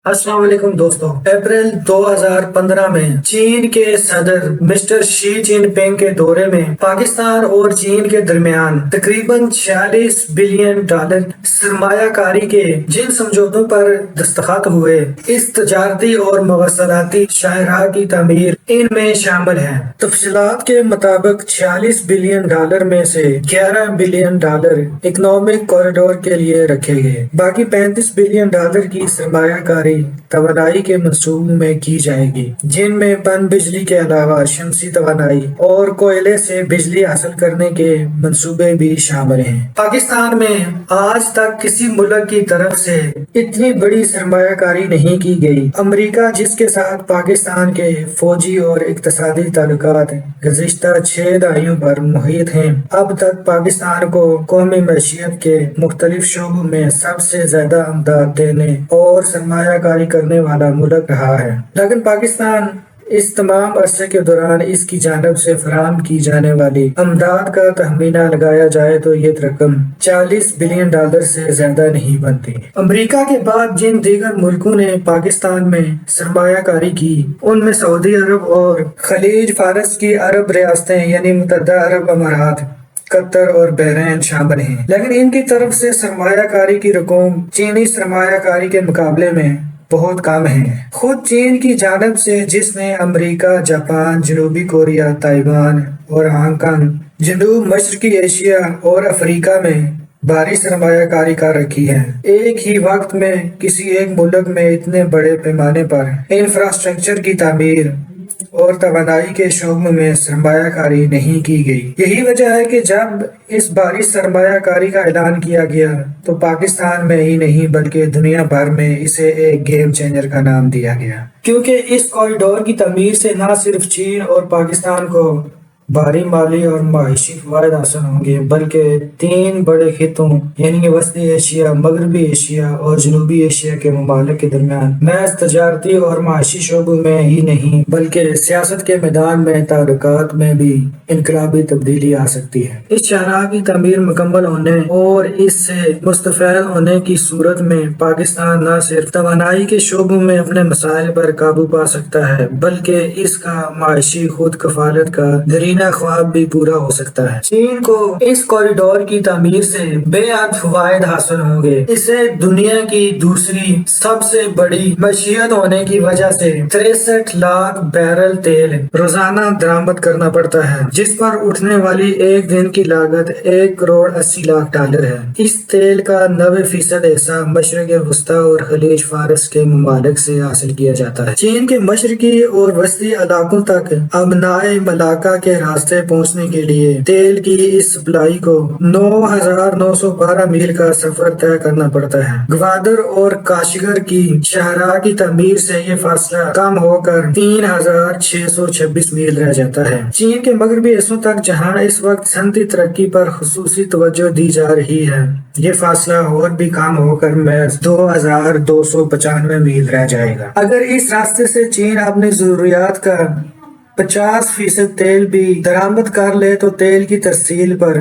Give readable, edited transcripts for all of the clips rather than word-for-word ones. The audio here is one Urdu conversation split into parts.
السلام علیکم دوستوں، اپریل 2015 میں چین کے صدر مسٹر شی جن پنگ کے دورے میں پاکستان اور چین کے درمیان تقریباً $46 بلین سرمایہ کاری کے جن سمجھوتوں پر دستخط ہوئے، اس تجارتی اور مواصلاتی شاہراہ کی تعمیر ان میں شامل ہے۔ تفصیلات کے مطابق $46 بلین میں سے $11 بلین اکنامک کوریڈور کے لیے رکھے گئے، باقی $35 بلین کی سرمایہ کاری توانائی کے منصوبوں میں کی جائے گی، جن میں پن بجلی کے علاوہ شمسی توانائی اور کوئلے سے بجلی حاصل کرنے کے منصوبے بھی شامل ہیں۔ پاکستان میں آج تک کسی ملک کی طرف سے اتنی بڑی سرمایہ کاری نہیں کی گئی۔ امریکہ، جس کے ساتھ پاکستان کے فوجی اور اقتصادی تعلقات گزشتہ 6 دہائیوں پر محیط ہیں، اب تک پاکستان کو قومی معیشت کے مختلف شعبوں میں سب سے زیادہ امداد دینے اور سرمایہ کاری کرنے والا ملک رہا ہے، لیکن پاکستان اس تمام عرصے کے دوران اس کی جانب سے فراہم کی جانے والی امداد کا تخمینہ لگایا جائے تو یہ رقم $40 بلین سے زیادہ نہیں بنتی۔ امریکہ کے بعد جن دیگر ملکوں نے پاکستان میں سرمایہ کاری کی، ان میں سعودی عرب اور خلیج فارس کی عرب ریاستیں یعنی متحدہ عرب امارات، قطر اور بحرین شامل ہیں، لیکن ان کی طرف سے سرمایہ کاری کی رقم چینی سرمایہ کاری کے مقابلے میں بہت کم ہے۔ خود چین کی جانب سے، جس نے امریکہ، جاپان، جنوبی کوریا، تائیوان اور ہانگ کانگ، جنوب مشرقی ایشیا اور افریقہ میں بھاری سرمایہ کاری کر رکھی ہے، ایک ہی وقت میں کسی ایک ملک میں اتنے بڑے پیمانے پر انفراسٹرکچر کی تعمیر اور توانائی کے شعبوں میں سرمایہ کاری نہیں کی گئی۔ یہی وجہ ہے کہ جب اس بھاری سرمایہ کاری کا اعلان کیا گیا تو پاکستان میں ہی نہیں بلکہ دنیا بھر میں اسے ایک گیم چینجر کا نام دیا گیا، کیونکہ اس کوریڈور کی تعمیر سے نہ صرف چین اور پاکستان کو بھاری مالی اور معاشی فوائد حاصل ہوں گے، بلکہ 3 بڑے خطوں یعنی وسطی ایشیا، مغربی ایشیا اور جنوبی ایشیا کے ممالک کے درمیان محض تجارتی اور معاشی شعبوں میں ہی نہیں بلکہ سیاست کے میدان میں تعلقات میں بھی انقلابی تبدیلی آ سکتی ہے۔ اس شاہراہ کی تعمیر مکمل ہونے اور اس سے مستفید ہونے کی صورت میں پاکستان نہ صرف توانائی کے شعبوں میں اپنے مسائل پر قابو پا سکتا ہے بلکہ اس کا معاشی خود کفالت کا دیرینہ خواب بھی پورا ہو سکتا ہے۔ چین کو اس کوریڈور کی تعمیر سے بے حد فوائد حاصل ہوں گے۔ اسے دنیا کی دوسری سب سے بڑی معیشت ہونے کی وجہ سے 63 لاکھ بیرل تیل روزانہ درآمد کرنا پڑتا ہے، جس پر اٹھنے والی ایک دن کی لاگت $1.80 ہے۔ اس تیل کا 90% حصہ مشرق وسطی اور خلیج فارس کے ممالک سے حاصل کیا جاتا ہے۔ چین کے مشرقی اور وسطی علاقوں تک امنائے ملاقہ کے راستے پہنچنے کے لیے تیل کی اس سپلائی کو 9,912 میل کا سفر طے کرنا پڑتا ہے۔ گوادر اور کاشغر کی شاہراہ کی تعمیر سے یہ فاصلہ کم ہو کر 3,626 میل رہ جاتا ہے۔ چین کے مغربی حصوں تک، جہاں اس وقت صنعتی ترقی پر خصوصی توجہ دی جا رہی ہے، یہ فاصلہ اور بھی کم ہو کر محض 2,295 میل رہ جائے گا۔ اگر اس راستے سے چین اپنی ضروریات کا 50% تیل بھی درآمد کر لے تو تیل کی ترسیل پر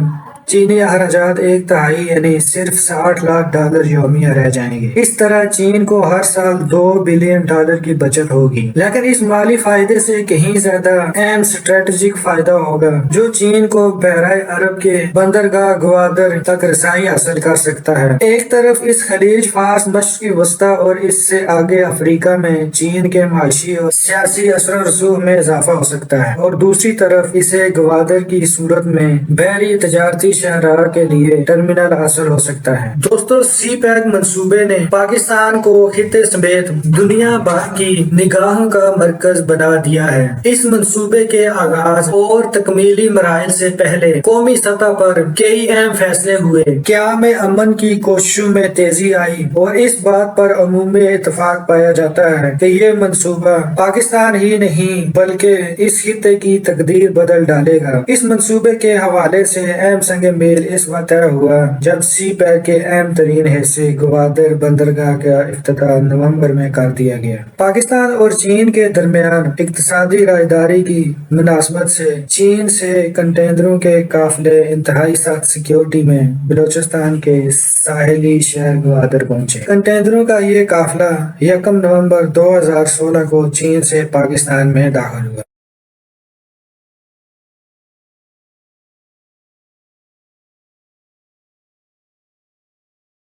چینی اخراجات 1/3 یعنی صرف $60 لاکھ یومیہ رہ جائیں گے۔ اس طرح چین کو ہر سال $2 بلین کی بچت ہوگی، لیکن اس مالی فائدے سے کہیں زیادہ اہم اسٹریٹجک فائدہ ہوگا جو چین کو بحیرہ عرب کے بندرگاہ گوادر تک رسائی حاصل کر سکتا ہے۔ ایک طرف اس خلیج فارس، مشرقی وسطی اور اس سے آگے افریقہ میں چین کے معاشی اور سیاسی اثر و رسوخ میں اضافہ ہو سکتا ہے، اور دوسری طرف اسے گوادر کی صورت میں بحری تجارتی شاہراہ کے لیے ٹرمینل حاصل ہو سکتا ہے۔ دوستو، سی پیک منصوبے نے پاکستان کو خطے سمیت دنیا بھر کی نگاہوں کا مرکز بنا دیا ہے۔ اس منصوبے کے آغاز اور تکمیلی مراحل سے پہلے قومی سطح پر کئی اہم فیصلے ہوئے، قیام امن کی کوششوں میں تیزی آئی اور اس بات پر عمومی اتفاق پایا جاتا ہے کہ یہ منصوبہ پاکستان ہی نہیں بلکہ اس خطے کی تقدیر بدل ڈالے گا۔ اس منصوبے کے حوالے سے اہم سنگ جنگ میل اس وقت طے ہوا جب سی پیک کے اہم ترین حصے گوادر بندرگاہ کا افتتاح نومبر میں کر دیا گیا۔ پاکستان اور چین کے درمیان اقتصادی راہداری کی مناسبت سے چین سے کنٹینروں کے قافلے انتہائی سخت سیکیورٹی میں بلوچستان کے ساحلی شہر گوادر پہنچے۔ کنٹینروں کا یہ قافلہ 1 نومبر 2016 کو چین سے پاکستان میں داخل ہوا۔